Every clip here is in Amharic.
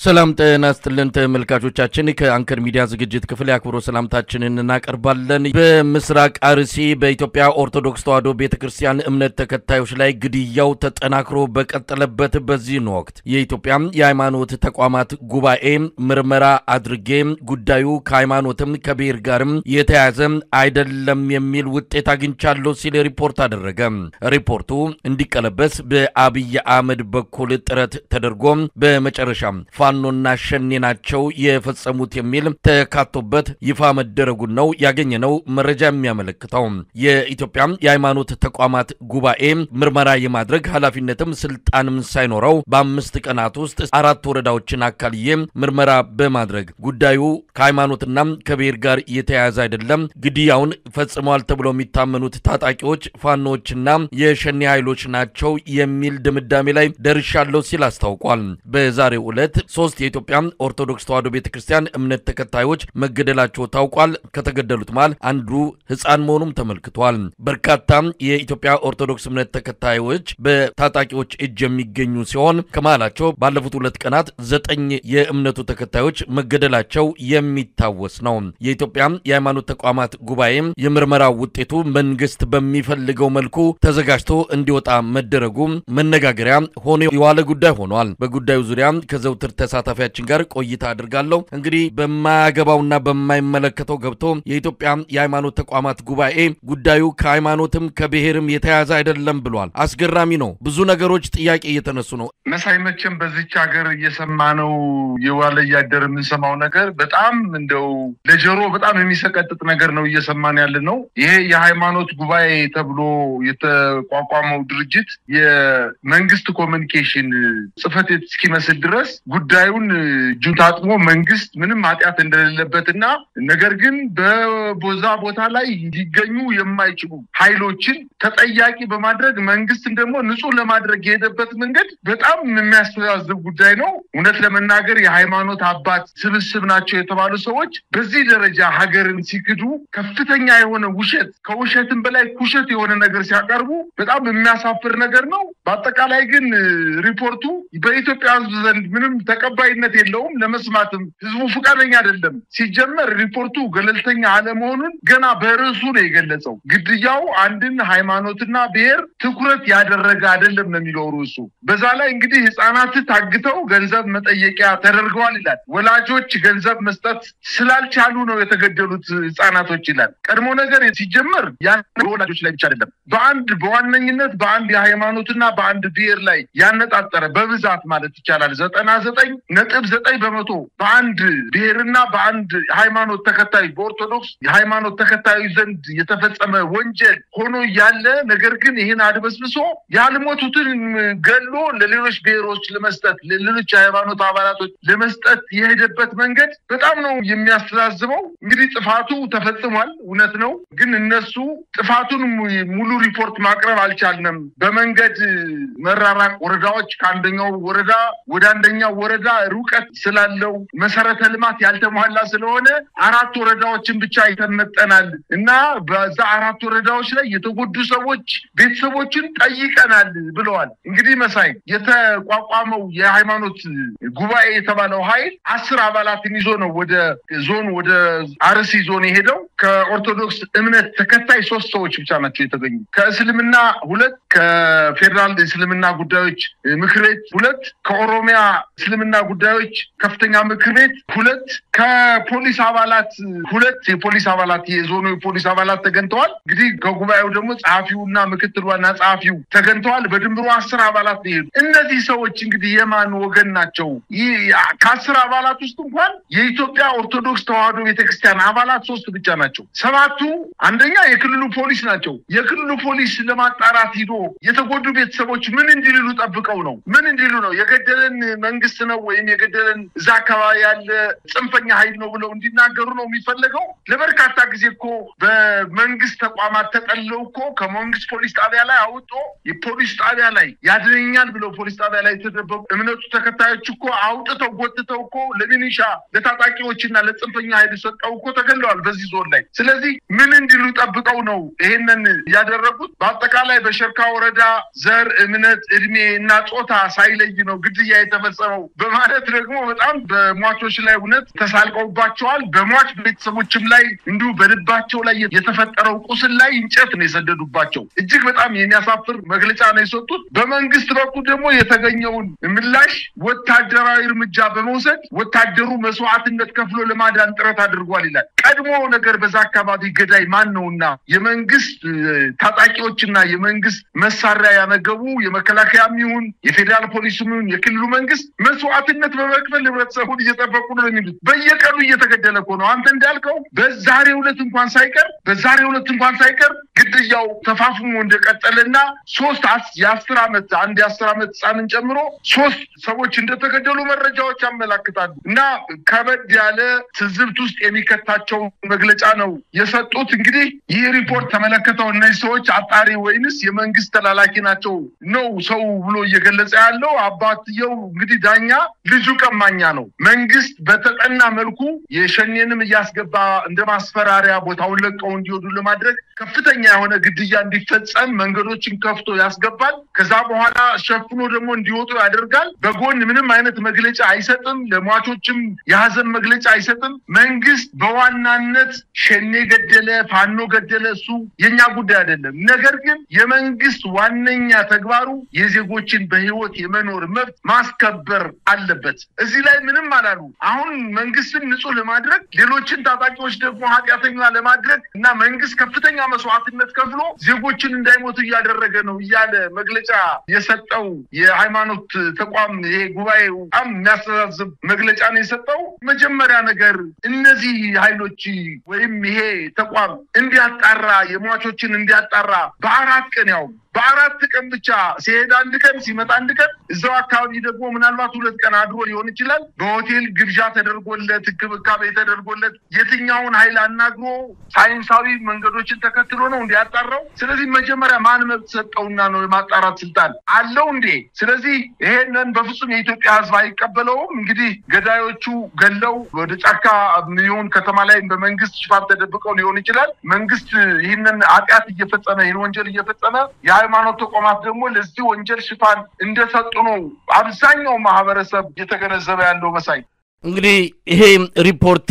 ሰላም ጤና ይስጥልን ተመልካቾቻችን ከአንከር ሚዲያ ዝግጅት ክፍል ያክብሮ ሰላምታችንን እናቀርባለን። በምስራቅ አርሲ በኢትዮጵያ ኦርቶዶክስ ተዋሕዶ ቤተክርስቲያን እምነት ተከታዮች ላይ ግድያው ተጠናክሮ በቀጠለበት በዚህ ወቅት የኢትዮጵያ የሃይማኖት ተቋማት ጉባኤ ምርመራ አድርጌ ጉዳዩ ከሃይማኖትም ከብሔር ጋርም የተያዘ አይደለም የሚል ውጤት አግኝቻለሁ ሲል ሪፖርት አደረገ። ሪፖርቱ እንዲቀለበስ በአብይ አህመድ በኩል ጥረት ተደርጎ በመጨረሻ ፋኖና ሸኔ ናቸው የፈጸሙት የሚል ተካቶበት ይፋ መደረጉን ነው ያገኘነው መረጃ የሚያመለክተው። የኢትዮጵያ የሃይማኖት ተቋማት ጉባኤ ምርመራ የማድረግ ኃላፊነትም ስልጣንም ሳይኖረው በ5 ቀናት ውስጥ 4 ወረዳዎችን አካልዬ ምርመራ በማድረግ ጉዳዩ ከሃይማኖትና ከብሔር ጋር የተያያዘ አይደለም፣ ግድያውን ፈጽመዋል ተብሎ የሚታመኑት ታጣቂዎች ፋኖችና የሸኔ ኃይሎች ናቸው የሚል ድምዳሜ ላይ ደርሻለሁ ሲል አስታውቋል። በዛሬው ዕለት 3 የኢትዮጵያ ኦርቶዶክስ ተዋሕዶ ቤተክርስቲያን እምነት ተከታዮች መገደላቸው ታውቋል። ከተገደሉት መሃል አንዱ ሕፃን መሆኑም ተመልክቷል። በርካታ የኢትዮጵያ ኦርቶዶክስ እምነት ተከታዮች በታጣቂዎች እጅ የሚገኙ ሲሆን ከመሃላቸው ባለፉት 2 ቀናት 9 የእምነቱ ተከታዮች መገደላቸው የሚታወስ ነው። የኢትዮጵያ የሃይማኖት ተቋማት ጉባኤ የምርመራ ውጤቱ መንግስት በሚፈልገው መልኩ ተዘጋጅቶ እንዲወጣ መደረጉ መነጋገሪያ ሆኖ የዋለ ጉዳይ ሆኗል። በጉዳዩ ዙሪያ ከዘውትር ተሳታፊያችን ጋር ቆይታ አድርጋለሁ። እንግዲህ በማያገባውና በማይመለከተው ገብቶ የኢትዮጵያ የሃይማኖት ተቋማት ጉባኤ ጉዳዩ ከሃይማኖትም ከብሔርም የተያዘ አይደለም ብሏል። አስገራሚ ነው። ብዙ ነገሮች ጥያቄ እየተነሱ ነው። መሳይመችም በዚች ሀገር እየሰማነው የዋለ ያደረ የምንሰማው ነገር በጣም እንደው ለጆሮ በጣም የሚሰቀጥጥ ነገር ነው እየሰማን ያለ ነው። ይሄ የሃይማኖት ጉባኤ ተብሎ የተቋቋመው ድርጅት የመንግስት ኮሙኒኬሽን ጽፈት እስኪመስል ድረስ ጉዳዩን ጁንታጥሞ መንግስት ምንም ኃጢአት እንደሌለበትና ነገር ግን በቦዛ ቦታ ላይ ሊገኙ የማይችሉ ኃይሎችን ተጠያቂ በማድረግ መንግስትን ደግሞ ንጹህ ለማድረግ የሄደበት መንገድ በጣም የሚያስተዛዝብ ጉዳይ ነው። እውነት ለመናገር የሃይማኖት አባት ስብስብ ናቸው የተባሉ ሰዎች በዚህ ደረጃ ሀገርን ሲክዱ ከፍተኛ የሆነ ውሸት ከውሸትም በላይ ኩሸት የሆነ ነገር ሲያቀርቡ በጣም የሚያሳፍር ነገር ነው። በአጠቃላይ ግን ሪፖርቱ በኢትዮጵያ ሕዝብ ዘንድ ምንም ተቀባይነት የለውም። ለመስማትም ሕዝቡ ፈቃደኛ አይደለም። ሲጀመር ሪፖርቱ ገለልተኛ አለመሆኑን ገና በርዕሱ ነው የገለጸው። ግድያው አንድን ሃይማኖትና ብሔር ትኩረት ያደረገ አይደለም ነው የሚለው ርዕሱ። በዛ ላይ እንግዲህ ህፃናት ታግተው ገንዘብ መጠየቂያ ተደርገዋል ይላል። ወላጆች ገንዘብ መስጠት ስላልቻሉ ነው የተገደሉት ህፃናቶች ይላል። ቀድሞ ነገር ሲጀመር ያን ወላጆች ላይ ብቻ አይደለም በዋነኝነት በአንድ የሃይማኖትና በአንድ ብሔር ላይ ያነጣጠረ በብዛት ማለት ይቻላል 99.9% በአንድ ብሔርና በአንድ ሃይማኖት ተከታይ በኦርቶዶክስ ሃይማኖት ተከታይ ዘንድ የተፈጸመ ወንጀል ሆኖ ያለ ነገር ግን ይሄን አድበስብሶ ያልሞቱትን ገሎ ለሌሎች ብሔሮች ለመስጠት ለሌሎች ሃይማኖት አባላቶች ለመስጠት የሄደበት መንገድ በጣም ነው የሚያስተዛዝበው። እንግዲህ ጥፋቱ ተፈጽሟል፣ እውነት ነው። ግን እነሱ ጥፋቱን ሙሉ ሪፖርት ማቅረብ አልቻልንም። በመንገድ መራራቅ ወረዳዎች ከአንደኛው ወረዳ ወደ አንደኛው ወረዳ ሩቀት ስላለው መሰረተ ልማት ያልተሟላ ስለሆነ 4 ወረዳዎችን ብቻ ይተመጠናል እና በዛ 4 ወረዳዎች ላይ የተጎዱ ሰዎች ቤተሰቦችን ጠይቀናል ብለዋል። እንግዲህ መሳይ የተቋቋመው የሃይማኖት ጉባኤ የተባለው ኃይል 10 አባላትን ይዞ ነው ወደ አርሲ ዞን የሄደው። ከኦርቶዶክስ እምነት ተከታይ 3 ሰዎች ብቻ ናቸው የተገኙ። ከእስልምና 2፣ ከፌደራል እስልምና ጉዳዮች ምክር ቤት 2፣ ከኦሮሚያ እስልምና ጉዳዮች ከፍተኛ ምክር ቤት 2፣ ከፖሊስ አባላት 2 የፖሊስ አባላት የዞኑ የፖሊስ አባላት ተገኝተዋል። እንግዲህ ከጉባኤው ደግሞ ጸሐፊውና ምክትል ዋና ጸሐፊው ተገኝተዋል። በድምሩ 10 አባላት ነው። እነዚህ ሰዎች እንግዲህ የማን ወገን ናቸው? ከ10 አባላት ውስጥ እንኳን የኢትዮጵያ ኦርቶዶክስ ተዋሕዶ ቤተክርስቲያን አባላት 3 ብቻ ናቸው። 7ቱ አንደኛ የክልሉ ፖሊስ ናቸው። የክልሉ ፖሊስ ለማጣራት ሂዶ የተጎዱ ቤተሰቦች ምን እንዲሉ ጠብቀው ነው? ምን እንዲሉ ነው? የገደለን መንግስት ነው ወይም የገደለን እዛ አካባቢ ያለ ጽንፈኛ ኃይል ነው ብለው እንዲናገሩ ነው የሚፈልገው? ለበርካታ ጊዜ እኮ በመንግስት ተቋማት ተጠልለው እኮ ከመንግስት ፖሊስ ጣቢያ ላይ አውጦ የፖሊስ ጣቢያ ላይ ያድነኛል ብለው ፖሊስ ጣቢያ ላይ ተደበቁ እምነቱ ተከታዮች እኮ አውጥተው ጎትተው እኮ ለሚኒሻ ለታጣቂዎችና ለጽንፈኛ ኃይል ሰጠው እኮ ተገለዋል በዚህ ዞን ላይ። ስለዚህ ምን እንዲሉ ጠብቀው ነው ይሄንን ያደረጉት? በአጠቃላይ በሸርካ ወረዳ ዘር እምነት እድሜ እና ጾታ ሳይለይ ነው ግድያ የተፈጸመው በማለት ደግሞ በጣም በሟቾች ላይ እውነት ተሳልቀውባቸዋል በሟች ቤተሰቦችም ላይ እንዲሁ በልባቸው ላይ የተፈጠረው ቁስል ላይ እንጨት ነው የሰደዱባቸው እጅግ በጣም የሚያሳፍር መግለጫ ነው የሰጡት በመንግስት በኩል ደግሞ የተገኘውን ምላሽ ወታደራዊ እርምጃ በመውሰድ ወታደሩ መስዋዕትነት ከፍሎ ለማዳን ጥረት አድርጓል ይላል ቀድሞ ነገር በዛ አካባቢ ገዳይ ማን ነውና የመንግስት ታጣቂዎችና የመንግስት መሳሪያ ያነገቡ የመከላከያም ይሁን የፌደራል ፖሊስም ይሁን የክልሉ መንግስት መስዋዕትነት በመክፈል ህብረተሰቡን እየጠበቁ ነው የሚሉት በየቀኑ እየተገደለ ነው አንተ እንዳልከው በዛሬው ዕለት እንኳን ሳይቀር ግድያው ተፋፍሞ እንደቀጠለና 3 ዓመት አንድ 10 ዓመት ህፃንን ጨምሮ 3 ሰዎች እንደተገደሉ መረጃዎች ያመለክታሉ እና ከበድ ያለ ትዝብት ውስጥ የሚከታቸው መግለጫ ነው የሰጡት እንግዲህ ይህ ሪፖርት ተመለከተው እነዚህ ሰዎች አጣሪ ወይንስ የመንግስት ተላላኪ ናቸው ነው ሰው ብሎ እየገለጸ ያለው አባትየው እንግዲህ ዳኛ ልጁ ቀማኛ ነው መንግስት በተጠና መልኩ የሸኔንም ያስገባ እንደማስፈራሪያ ቦታውን ለቀው እንዲወዱ ለማድረግ ከፍተኛ የሆነ ግድያ እንዲፈጸም መንገዶችን ከፍቶ ያስገባል ከዛ በኋላ ሸፍኖ ደግሞ እንዲወጡ ያደርጋል በጎን ምንም አይነት መግለጫ አይሰጥም ለሟቾችም የሐዘን መግለጫ አይሰጥም መንግስት በዋናነት ሸኔ ገደለ ፋኖ ገደለ እሱ የኛ ጉዳይ አይደለም ነገር ግን የመንግስት ዋነኛ ተግባሩ የዜጎችን በህይወት የመኖር መብት ማስከበር አለበት እዚህ ላይ ምንም አላሉ አሁን መንግስትን ንጹህ ለማድረግ ሌሎችን ታጣቂዎች ደግሞ ኃጢያተኛ ለማድረግ እና መንግስት ከፍተኛ መስዋዕትነት ከፍሎ ዜጎችን እንዳይሞቱ ያደረገ ነው ያለ መግለጫ የሰጠው የሃይማኖት ተቋም ይሄ ጉባኤው የሚያስተዛዝብ መግለጫ ነው የሰጠው መጀመሪያ ነገር እነዚህ ኃይሎች ወይም ይሄ ተቋም እንዲያጣራ የሟቾችን እንዲያጣራ በአራት ቀን ብቻ ሲሄድ አንድ ቀን ሲመጣ አንድ ቀን እዛው አካባቢ ደግሞ ምናልባት 2 ቀን አድሮ ሊሆን ይችላል በሆቴል ግብዣ ተደርጎለት ክብካቤ ተደርጎለት የትኛውን ኃይል አናግሮ ሳይንሳዊ መንገዶችን ተከትሎ ነው እንዲያጣራው ስለዚህ መጀመሪያ ማን መብት ሰጠውና ነው የማጣራት ስልጣን አለው እንዴ ስለዚህ ይሄንን በፍጹም የኢትዮጵያ ህዝብ አይቀበለውም እንግዲህ ገዳዮቹ ገለው ወደ ጫካ ሚሊዮን ከተማ ላይ በመንግስት ሽፋን ተደብቀው ሊሆን ይችላል መንግስት ይሄንን ኃጢያት እየፈጸመ ይሄን ወንጀል እየፈጸመ የሃይማኖት ተቋማት ደግሞ ለዚህ ወንጀል ሽፋን እንደሰጡ ነው አብዛኛው ማህበረሰብ እየተገነዘበ ያለው መሳይ እንግዲህ ይሄ ሪፖርት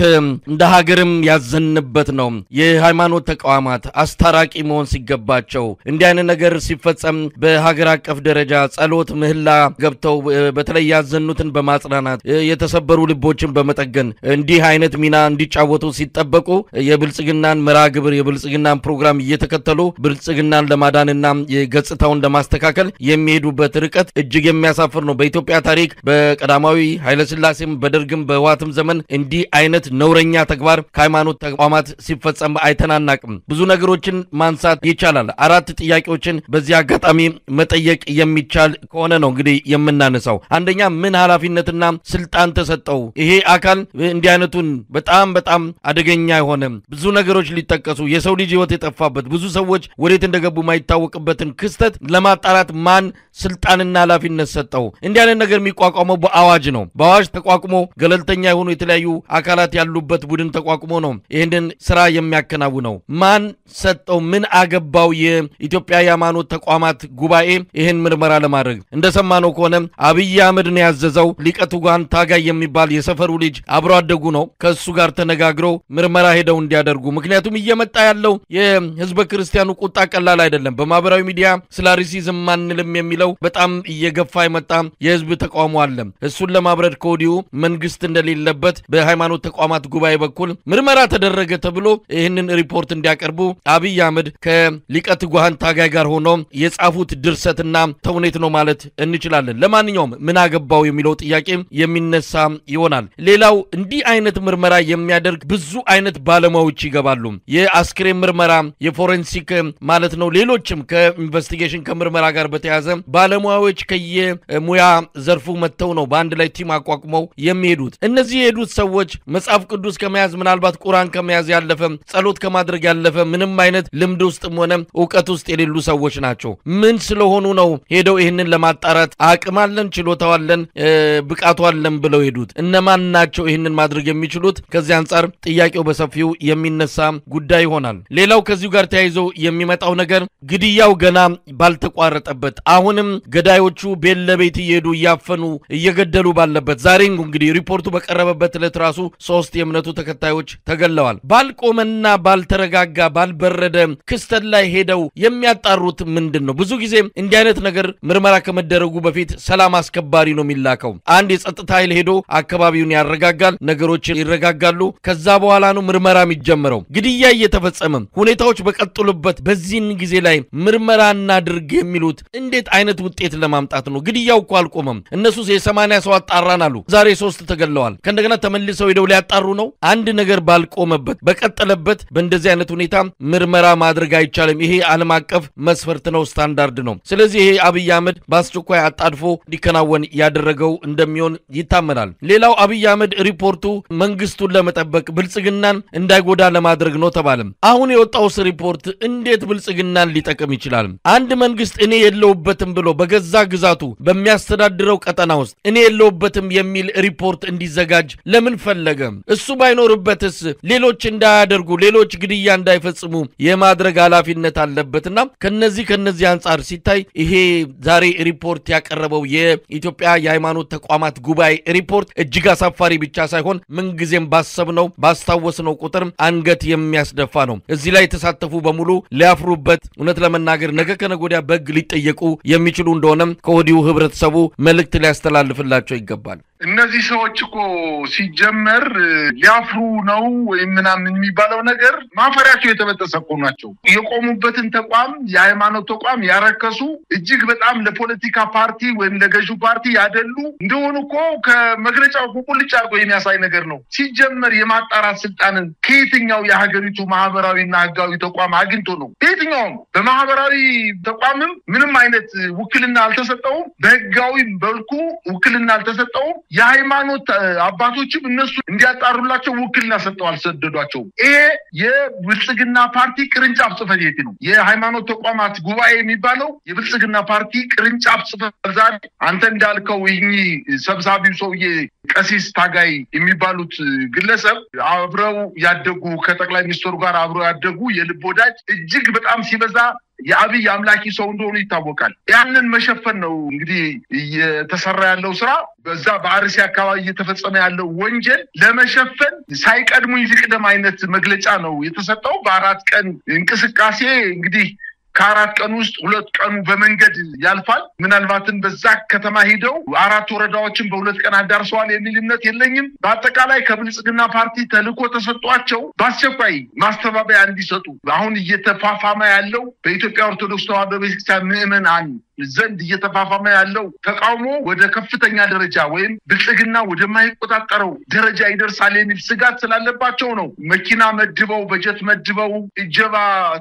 እንደ ሀገርም ያዘንበት ነው የሃይማኖት ተቋማት አስታራቂ መሆን ሲገባቸው እንዲህ አይነት ነገር ሲፈጸም በሀገር አቀፍ ደረጃ ጸሎት ምህላ ገብተው በተለይ ያዘኑትን በማጽናናት የተሰበሩ ልቦችን በመጠገን እንዲህ አይነት ሚና እንዲጫወቱ ሲጠበቁ የብልጽግናን መራግብር የብልጽግናን ፕሮግራም እየተከተሉ ብልጽግናን ለማዳንና የገጽታውን ለማስተካከል የሚሄዱበት ርቀት እጅግ የሚያሳፍር ነው በኢትዮጵያ ታሪክ በቀዳማዊ ኃይለ ሥላሴም በደርግ በዋትም ዘመን እንዲህ አይነት ነውረኛ ተግባር ከሃይማኖት ተቋማት ሲፈጸም አይተናናቅም ብዙ ነገሮችን ማንሳት ይቻላል 4 ጥያቄዎችን በዚህ አጋጣሚ መጠየቅ የሚቻል ከሆነ ነው እንግዲህ የምናነሳው አንደኛ ምን ኃላፊነትና ስልጣን ተሰጠው ይሄ አካል እንዲህ አይነቱን በጣም አደገኛ የሆነ ብዙ ነገሮች ሊጠቀሱ የሰው ልጅ ህይወት የጠፋበት ብዙ ሰዎች ወዴት እንደገቡ ማይታወቅበትን ክስተት ለማጣራት ማን ስልጣንና ኃላፊነት ሰጠው እንዲህ አይነት ነገር የሚቋቋመው በአዋጅ ነው በአዋጅ ተቋቁሞ ገለልተኛ የሆኑ የተለያዩ አካላት ያሉበት ቡድን ተቋቁሞ ነው ይሄንን ስራ የሚያከናውነው ማን ሰጠው ምን አገባው የኢትዮጵያ የሃይማኖት ተቋማት ጉባኤ ይሄን ምርመራ ለማድረግ እንደሰማነው ከሆነ አብይ አህመድ ነው ያዘዘው ሊቀ ትጉሃን ታጋይ የሚባል የሰፈሩ ልጅ አብሮ አደጉ ነው ከሱ ጋር ተነጋግረው ምርመራ ሄደው እንዲያደርጉ ምክንያቱም እየመጣ ያለው የህዝበ ክርስቲያኑ ቁጣ ቀላል አይደለም በማህበራዊ ሚዲያ ስላሪሲዝም ማንልም የሚለው በጣም እየገፋ የመጣ የህዝብ ተቋሙ አለ እሱን ለማብረድ ኮዲው መንግስት እንደሌለበት በሃይማኖት ተቋማት ጉባኤ በኩል ምርመራ ተደረገ ተብሎ ይሄንን ሪፖርት እንዲያቀርቡ አብይ አህመድ ከሊቀ ትጉሃን ታጋይ ጋር ሆኖ የጻፉት ድርሰትና ተውኔት ነው ማለት እንችላለን ለማንኛውም ምን አገባው የሚለው ጥያቄ የሚነሳ ይሆናል ሌላው እንዲህ አይነት ምርመራ የሚያደርግ ብዙ አይነት ባለሙያዎች ይገባሉ የአስክሬን ምርመራ የፎረንሲክ ማለት ነው ሌሎችም ከኢንቨስቲጌሽን ከምርመራ ጋር በተያያዘ ባለሙያዎች ከየሙያ ዘርፉ መተው ነው በአንድ ላይ ቲም አቋቁመው የሚሄዱት የሄዱት። እነዚህ የሄዱት ሰዎች መጽሐፍ ቅዱስ ከመያዝ ምናልባት ቁርአን ከመያዝ ያለፈ ጸሎት ከማድረግ ያለፈ ምንም አይነት ልምድ ውስጥም ሆነ ዕውቀት ውስጥ የሌሉ ሰዎች ናቸው። ምን ስለሆኑ ነው ሄደው ይሄንን ለማጣራት አቅም አለን ችሎታው አለን ብቃቱ አለን ብለው ሄዱት? እነማን ናቸው ይሄንን ማድረግ የሚችሉት? ከዚህ አንፃር ጥያቄው በሰፊው የሚነሳ ጉዳይ ይሆናል። ሌላው ከዚሁ ጋር ተያይዞ የሚመጣው ነገር ግድያው ገና ባልተቋረጠበት አሁንም ገዳዮቹ ቤት ለቤት እየሄዱ እያፈኑ እየገደሉ ባለበት ዛሬ እንግዲህ ሪፖርቱ በቀረበበት ዕለት ራሱ 3 የእምነቱ ተከታዮች ተገለዋል። ባልቆመና ባልተረጋጋ ባልበረደ ክስተት ላይ ሄደው የሚያጣሩት ምንድነው? ብዙ ጊዜ እንዲህ አይነት ነገር ምርመራ ከመደረጉ በፊት ሰላም አስከባሪ ነው የሚላከው። አንድ የጸጥታ ኃይል ሄዶ አካባቢውን ያረጋጋል፣ ነገሮች ይረጋጋሉ። ከዛ በኋላ ነው ምርመራ የሚጀምረው። ግድያ እየተፈጸመ ሁኔታዎች በቀጥሉበት በዚህን ጊዜ ላይ ምርመራ እናድርግ የሚሉት እንዴት አይነት ውጤት ለማምጣት ነው? ግድያው እኮ አልቆመም። እነሱ የ80 ሰው አጣራን አሉ። ዛሬ 3 ተገለዋል። ከእንደገና ተመልሰው ሄደው ሊያጣሩ ነው። አንድ ነገር ባልቆመበት በቀጠለበት በእንደዚህ አይነት ሁኔታ ምርመራ ማድረግ አይቻልም። ይሄ ዓለም አቀፍ መስፈርት ነው፣ ስታንዳርድ ነው። ስለዚህ ይሄ አብይ አህመድ በአስቸኳይ አጣድፎ እንዲከናወን ያደረገው እንደሚሆን ይታመናል። ሌላው አብይ አህመድ ሪፖርቱ መንግስቱን ለመጠበቅ ብልጽግናን እንዳይጎዳ ለማድረግ ነው ተባለም። አሁን የወጣውስ ሪፖርት እንዴት ብልጽግናን ሊጠቅም ይችላል? አንድ መንግስት እኔ የለውበትም ብሎ በገዛ ግዛቱ በሚያስተዳድረው ቀጠና ውስጥ እኔ የለውበትም የሚል ሪፖርት እንዲዘጋጅ ለምን ፈለገ? እሱ ባይኖርበትስ ሌሎች እንዳያደርጉ ሌሎች ግድያ እንዳይፈጽሙ የማድረግ ኃላፊነት አለበትና ከነዚህ አንፃር ሲታይ ይሄ ዛሬ ሪፖርት ያቀረበው የኢትዮጵያ የሃይማኖት ተቋማት ጉባኤ ሪፖርት እጅግ አሳፋሪ ብቻ ሳይሆን ምንጊዜም ባሰብነው ባስታወስነው ቁጥር አንገት የሚያስደፋ ነው። እዚህ ላይ የተሳተፉ በሙሉ ሊያፍሩበት፣ እውነት ለመናገር ነገ ከነገ ወዲያ በግ ሊጠየቁ የሚችሉ እንደሆነም ከወዲሁ ህብረተሰቡ መልእክት ሊያስተላልፍላቸው ይገባል። እነዚህ ሰዎች እኮ ሲጀመር ሊያፍሩ ነው ወይም ምናምን የሚባለው ነገር ማፈሪያቸው የተበጠሰ እኮ ናቸው። የቆሙበትን ተቋም የሃይማኖት ተቋም ያረከሱ እጅግ በጣም ለፖለቲካ ፓርቲ ወይም ለገዢው ፓርቲ ያደሉ እንደሆኑ እኮ ከመግለጫው ቁልጭ አድርጎ የሚያሳይ ነገር ነው። ሲጀመር የማጣራት ስልጣንን ከየትኛው የሀገሪቱ ማህበራዊና ህጋዊ ተቋም አግኝቶ ነው? የትኛውም በማህበራዊ ተቋምም ምንም አይነት ውክልና አልተሰጠውም። በህጋዊ መልኩ ውክልና አልተሰጠውም። የሃይማኖት አባቶችም እነሱ እንዲያጣሩላቸው ውክልና ሰጠው አልሰደዷቸው። ይሄ የብልጽግና ፓርቲ ቅርንጫፍ ጽሕፈት ቤት ነው። የሃይማኖት ተቋማት ጉባኤ የሚባለው የብልጽግና ፓርቲ ቅርንጫፍ ጽሕፈት ዛሬ አንተ እንዳልከው ይህ ሰብሳቢው ሰውዬ ቀሲስ ታጋይ የሚባሉት ግለሰብ አብረው ያደጉ ከጠቅላይ ሚኒስትሩ ጋር አብረው ያደጉ የልብ ወዳጅ እጅግ በጣም ሲበዛ የአብይ አምላኪ ሰው እንደሆኑ ይታወቃል። ያንን መሸፈን ነው እንግዲህ እየተሰራ ያለው ስራ። በዛ በአርሲ አካባቢ እየተፈጸመ ያለው ወንጀል ለመሸፈን ሳይቀድሙኝ ልቅደም አይነት መግለጫ ነው የተሰጠው። በ4 ቀን እንቅስቃሴ እንግዲህ ከ4 ቀን ውስጥ 2 ቀኑ በመንገድ ያልፋል። ምናልባትም በዛ ከተማ ሄደው 4 ወረዳዎችን በ2 ቀን አዳርሰዋል የሚል እምነት የለኝም። በአጠቃላይ ከብልጽግና ፓርቲ ተልዕኮ ተሰጧቸው በአስቸኳይ ማስተባበያ እንዲሰጡ አሁን እየተፋፋመ ያለው በኢትዮጵያ ኦርቶዶክስ ተዋሕዶ ቤተክርስቲያን ምዕመናን ዘንድ እየተፋፋመ ያለው ተቃውሞ ወደ ከፍተኛ ደረጃ ወይም ብልጽግና ወደማይቆጣጠረው ደረጃ ይደርሳል የሚል ስጋት ስላለባቸው ነው መኪና መድበው በጀት መድበው እጀባ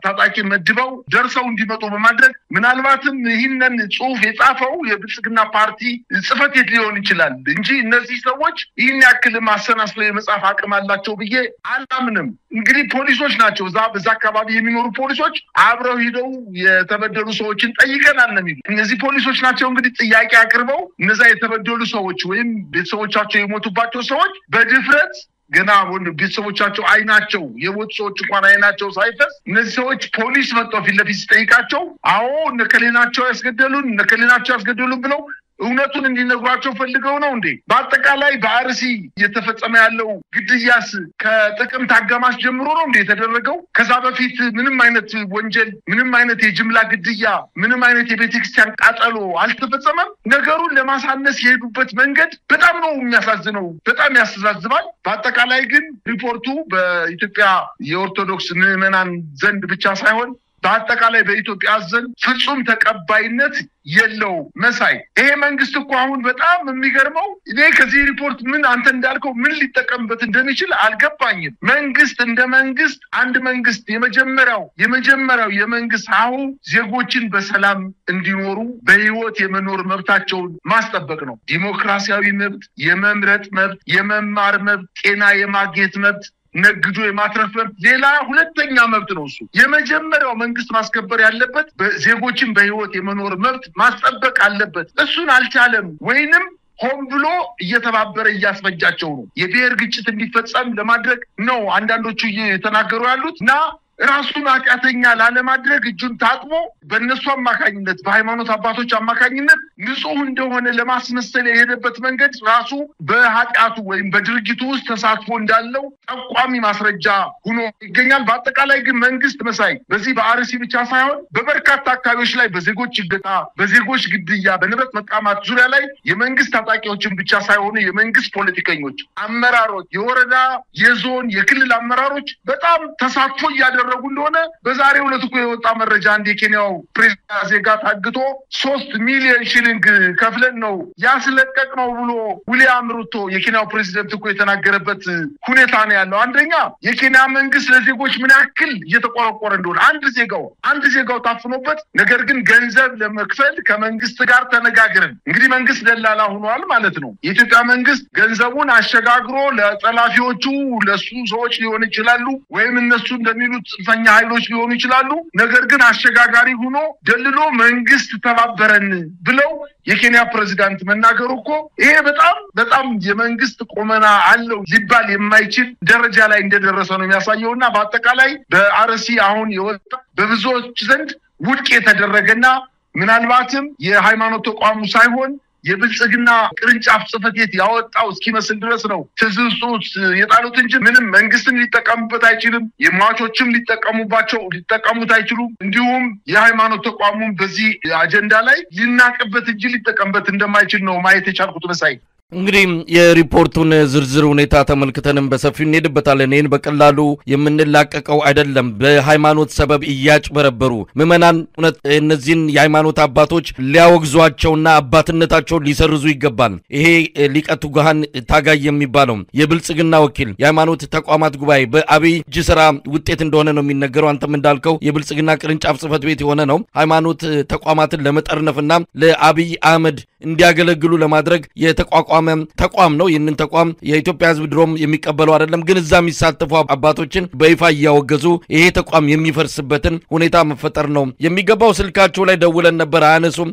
ታጣቂ መድበው ደርሰው እንዲመጡ በማድረግ ምናልባትም ይህንን ጽሑፍ የጻፈው የብልጽግና ፓርቲ ጽሕፈት ቤት ሊሆን ይችላል እንጂ እነዚህ ሰዎች ይህን ያክል ማሰናስለው የመጻፍ አቅም አላቸው ብዬ አላምንም። እንግዲህ ፖሊሶች ናቸው በዛ አካባቢ የሚኖሩ ፖሊሶች አብረው ሄደው የተበደሉ ሰዎችን ጠይቀናል ነው የሚሉ እነዚህ ፖሊሶች ናቸው እንግዲህ ጥያቄ አቅርበው እነዛ የተበደሉ ሰዎች ወይም ቤተሰቦቻቸው የሞቱባቸው ሰዎች በድፍረት ገና ቤተሰቦቻቸው አይናቸው የሞቱ ሰዎች እንኳን አይናቸው ሳይፈስ እነዚህ ሰዎች ፖሊስ መጥተው ፊት ለፊት ሲጠይቃቸው አዎ እነከሌናቸው ያስገደሉን ብለው እውነቱን እንዲነግሯቸው ፈልገው ነው እንዴ? በአጠቃላይ በአርሲ እየተፈጸመ ያለው ግድያስ ከጥቅምት አጋማሽ ጀምሮ ነው እንዴ የተደረገው? ከዛ በፊት ምንም አይነት ወንጀል፣ ምንም አይነት የጅምላ ግድያ፣ ምንም አይነት የቤተክርስቲያን ቃጠሎ አልተፈጸመም። ነገሩን ለማሳነስ የሄዱበት መንገድ በጣም ነው የሚያሳዝነው፣ በጣም ያስተዛዝባል። በአጠቃላይ ግን ሪፖርቱ በኢትዮጵያ የኦርቶዶክስ ምዕመናን ዘንድ ብቻ ሳይሆን በአጠቃላይ በኢትዮጵያ ዘንድ ፍጹም ተቀባይነት የለው መሳይ ይሄ መንግስት እኮ አሁን በጣም የሚገርመው እኔ ከዚህ ሪፖርት ምን አንተ እንዳልከው ምን ሊጠቀምበት እንደሚችል አልገባኝም መንግስት እንደ መንግስት አንድ መንግስት የመጀመሪያው የመንግስት ዜጎችን በሰላም እንዲኖሩ በህይወት የመኖር መብታቸውን ማስጠበቅ ነው ዲሞክራሲያዊ መብት የመምረጥ መብት የመማር መብት ጤና የማግኘት መብት ነግዶ የማትረፍ ሌላ ሁለተኛ መብት ነው እሱ የመጀመሪያው መንግስት ማስከበር ያለበት ዜጎችን በህይወት የመኖር መብት ማስጠበቅ አለበት እሱን አልቻለም ወይንም ሆን ብሎ እየተባበረ ያስፈጃቸው ነው የብሔር ግጭት እንዲፈጸም ለማድረግ ነው አንዳንዶቹ እየተናገሩ ያሉትና ራሱን አቃተኛ ላለማድረግ እጁን ታጥቦ በእነሱ አማካኝነት በሃይማኖት አባቶች አማካኝነት ንጹህ እንደሆነ ለማስመሰል የሄደበት መንገድ ራሱ በኃጢአቱ ወይም በድርጊቱ ውስጥ ተሳትፎ እንዳለው ጠቋሚ ማስረጃ ሆኖ ይገኛል በአጠቃላይ ግን መንግስት መሳይ በዚህ በአርሲ ብቻ ሳይሆን በበርካታ አካባቢዎች ላይ በዜጎች ግድያ በዜጎች ግድያ በንብረት መቃማት ዙሪያ ላይ የመንግስት ታጣቂዎችን ብቻ ሳይሆኑ የመንግስት ፖለቲከኞች አመራሮች የወረዳ የዞን የክልል አመራሮች በጣም ተሳትፎ ያደረጉ እንደሆነ በዛሬው ዕለት እኮ የወጣ መረጃ አንድ የኬንያው ፕሬዝዳንት ዜጋ ታግቶ 3 ሚሊዮን ሽሊንግ ከፍለን ነው ያስለቀቅነው ብሎ ዊሊያም ሩቶ የኬንያው ፕሬዝዳንት እኮ የተናገረበት ሁኔታ ነው ያለው አንደኛ የኬንያ መንግስት ለዜጎች ምን ያክል እየተቆረቆረ እንደሆነ አንድ ዜጋው ታፍኖበት ነገር ግን ገንዘብ ለመክፈል ከመንግስት ጋር ተነጋግረን እንግዲህ መንግስት ደላላ ሆኗል ማለት ነው የኢትዮጵያ መንግስት ገንዘቡን አሸጋግሮ ለጠላፊዎቹ ለሱ ሰዎች ሊሆን ይችላሉ ወይም እነሱ እንደሚሉት ጽንፈኛ ኃይሎች ሊሆኑ ይችላሉ ነገር ግን አሸጋጋሪ ሆኖ ደልሎ መንግስት ተባበረን ብለው የኬንያ ፕሬዝዳንት መናገሩ እኮ ይሄ በጣም የመንግስት ቆመና አለው ሊባል የማይችል ደረጃ ላይ እንደደረሰ ነው የሚያሳየውና በአጠቃላይ በአርሲ አሁን የወጣ በብዙዎች ዘንድ ውድቅ የተደረገና ምናልባትም የሃይማኖት ተቋሙ ሳይሆን የብልጽግና ቅርንጫፍ ጽፈት ቤት ያወጣው እስኪመስል ድረስ ነው ትዝብሱት የጣሉት እንጂ ምንም መንግስትን ሊጠቀሙበት አይችልም የማቾችም ሊጠቀሙት አይችሉም እንዲሁም የሃይማኖት ተቋሙም በዚህ አጀንዳ ላይ ሊናቀበት እንጂ ሊጠቀምበት እንደማይችል ነው ማየት የቻልኩት መሳይ እንግዲህ የሪፖርቱን ዝርዝር ሁኔታ ተመልክተንም በሰፊው እንሄድበታለን ይሄን በቀላሉ የምንላቀቀው አይደለም በሃይማኖት ሰበብ እያጭበረበሩ ምዕመናን እነዚህን የሃይማኖት አባቶች ሊያወግዟቸውና አባትነታቸው ሊሰርዙ ይገባል ይሄ ሊቀቱ ጋሃን ታጋይ የሚባለው የብልጽግና ወኪል የሃይማኖት ተቋማት ጉባኤ በአብይ ጅስራ ውጤት እንደሆነ ነው የሚነገረው አንተም እንዳልከው የብልጽግና ቅርንጫፍ ጽፈት ቤት የሆነ ነው ሃይማኖት ተቋማትን ለመጠርነፍና ለአብይ አህመድ እንዲያገለግሉ ለማድረግ ተቋም ነው ይህንን ተቋም የኢትዮጵያ ህዝብ ድሮም የሚቀበለው አይደለም ግን እዛ የሚሳተፉ አባቶችን በይፋ ያወገዙ ይሄ ተቋም የሚፈርስበትን ሁኔታ መፈጠር ነው የሚገባው ስልካቸው ላይ ደውለን ነበር አነሱም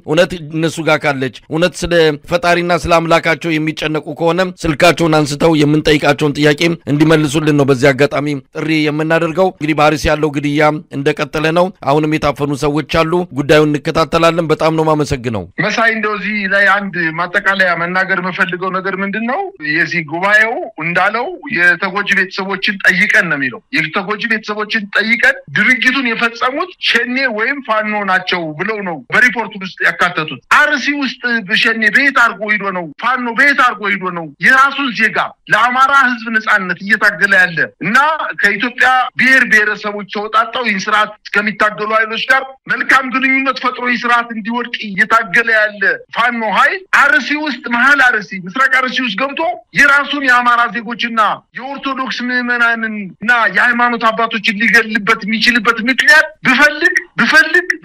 እነሱ ጋር ካለች ስለ ፈጣሪና ስለ አምላካቸው የሚጨነቁ ከሆነ ስልካቸውን አንስተው የምንጠይቃቸውን ጥያቄ እንዲመልሱልን ነው በዚህ አጋጣሚ ጥሪ የምናደርገው እንግዲህ በአርሲ ያለው ግድያ እንደቀጠለ ነው አሁንም የታፈኑ ሰዎች አሉ ጉዳዩን እንከታተላለን በጣም ነው ማመሰግነው መሳይ እንደዚህ ላይ አንድ ማጠቃለያ መናገር መፈልገው ነገር ምንድነው የዚህ ጉባኤው እንዳለው የተጎጂ ቤተሰቦችን ጠይቀን ነው የሚለው የተጎጂ ቤተሰቦችን ጠይቀን ድርጊቱን የፈጸሙት ሸኔ ወይም ፋኖ ናቸው ብለው ነው በሪፖርቱ ውስጥ ያካተቱት አርሲ ውስጥ በሸኔ ቤት አርጎ ሄዶ ነው ፋኖ ቤት አርጎ ሄዶ ነው የራሱን ዜጋ ለአማራ ህዝብ ነጻነት እየታገለ ያለ እና ከኢትዮጵያ ብሔረሰቦች ተወጣጣው ይስራት ከሚታገሉ ኃይሎች ጋር መልካም ግንኙነት ፈጥሮ ይስራት እንዲወድቅ እየታገለ ያለ ፋኖ ኃይል አርሲ ውስጥ መሃል አርሲ ምስራቅ አርሲ ውስጥ ገብቶ የራሱን የአማራ ዜጎችና የኦርቶዶክስ ምዕመናንና የሃይማኖት አባቶችን ሊገልበት የሚችልበት ምክንያት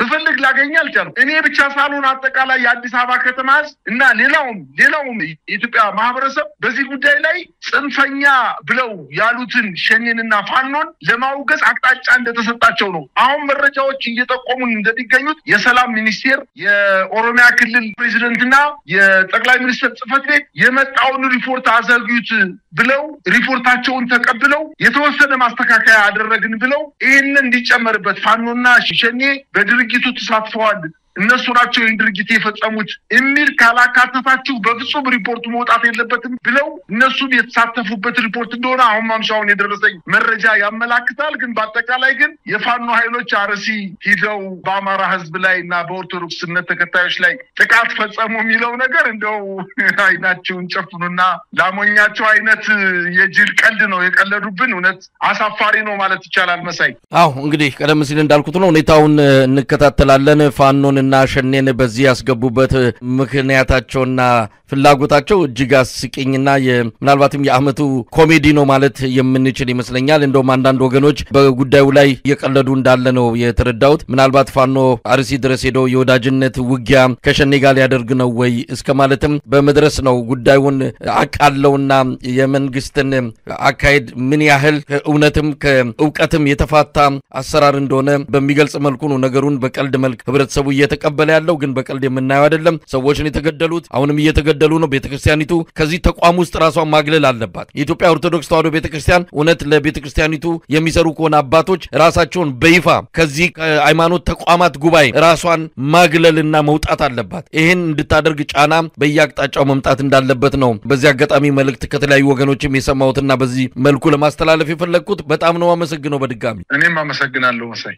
ብፈልግ ላገኝ አልቻልኩም እኔ ብቻ ሳልሆን አጠቃላይ የአዲስ አበባ ከተማ እና ሌላውም የኢትዮጵያ ማህበረሰብ በዚህ ጉዳይ ላይ ጽንፈኛ ብለው ያሉትን ሸኔንና ፋኖን ለማውገዝ አቅጣጫ እንደተሰጣቸው ነው አሁን መረጃዎች እየጠቆሙን እንደሚገኙት የሰላም ሚኒስቴር የኦሮሚያ ክልል ፕሬዝዳንትና የጠቅላይ ሚኒስትር ጽፈት ቤት የመጣውን ሪፖርት አዘግዩት ብለው ሪፖርታቸውን ተቀብለው የተወሰነ ማስተካከያ አደረግን ብለው ይሄንን እንዲጨመርበት ፋኖና ሸኔ በድርጊቱ ተሳትፈዋል እነሱ ናቸው ድርጊት የፈጸሙት የሚል ካላካተታችሁ በፍጹም ሪፖርቱ መውጣት የለበትም ብለው እነሱ የተሳተፉበት ሪፖርት እንደሆነ አሁን ማምሻውን የደረሰኝ መረጃ ያመላክታል። ግን በአጠቃላይ ግን የፋኖ ኃይሎች አርሲ ሂደው በአማራ ህዝብ ላይና በኦርቶዶክስ እምነት ተከታዮች ላይ ጥቃት ፈጸሙ የሚለው ነገር እንደው አይናቸውን ጨፍኑና ላሞኛቸው አይነት የጅል ቀልድ ነው የቀለዱብን። እውነት አሳፋሪ ነው ማለት ይቻላል። መሳይ እንግዲህ ቀደም ሲል እንዳልኩት ነው ሁኔታውን እንከታተላለን። ፋኖንና ሸኔን በዚህ ያስገቡበት ምክንያታቸውና ፍላጎታቸው እጅግ አስቂኝና ምናልባትም የአመቱ ኮሜዲ ነው ማለት የምንችል ይመስለኛል። እንደውም አንዳንድ ወገኖች በጉዳዩ ላይ እየቀለዱ እንዳለ ነው የተረዳሁት። ምናልባት ፋኖ አርሲ ድረስ ሄዶ የወዳጅነት ውጊያ ከሸኔ ጋር ሊያደርግ ነው ወይ እስከ ማለትም በመድረስ ነው ጉዳዩን አቃለውና የመንግስትን አካሄድ ምን ያህል ከእውነትም ከእውቀትም የተፋታ አሰራር እንደሆነ በሚገልጽ መልኩ ነው ነገሩን በቀልድ መልክ ህብረተሰቡ እየተቀበለ ያለው። ግን በቀልድ የምናየው አይደለም። ሰዎችን የተገደሉት አሁንም እየተገደሉ ነው። ቤተክርስቲያኒቱ ከዚህ ተቋም ውስጥ ራሷን ማግለል አለባት። የኢትዮጵያ ኦርቶዶክስ ተዋሕዶ ቤተክርስቲያን እውነት ለቤተክርስቲያኒቱ የሚሰሩ ከሆነ አባቶች ራሳቸውን በይፋ ከዚህ ሃይማኖት ተቋማት ጉባኤ ራሷን ማግለልና መውጣት አለባት። ይሄን እንድታደርግ ጫና በየአቅጣጫው መምጣት እንዳለበት ነው በዚህ አጋጣሚ መልእክት ከተለያዩ ወገኖችም የሰማሁትና በዚህ መልኩ ለማስተላለፍ የፈለኩት። በጣም ነው አመሰግነው። በድጋሚ እኔም አመሰግናለሁ መሳይ።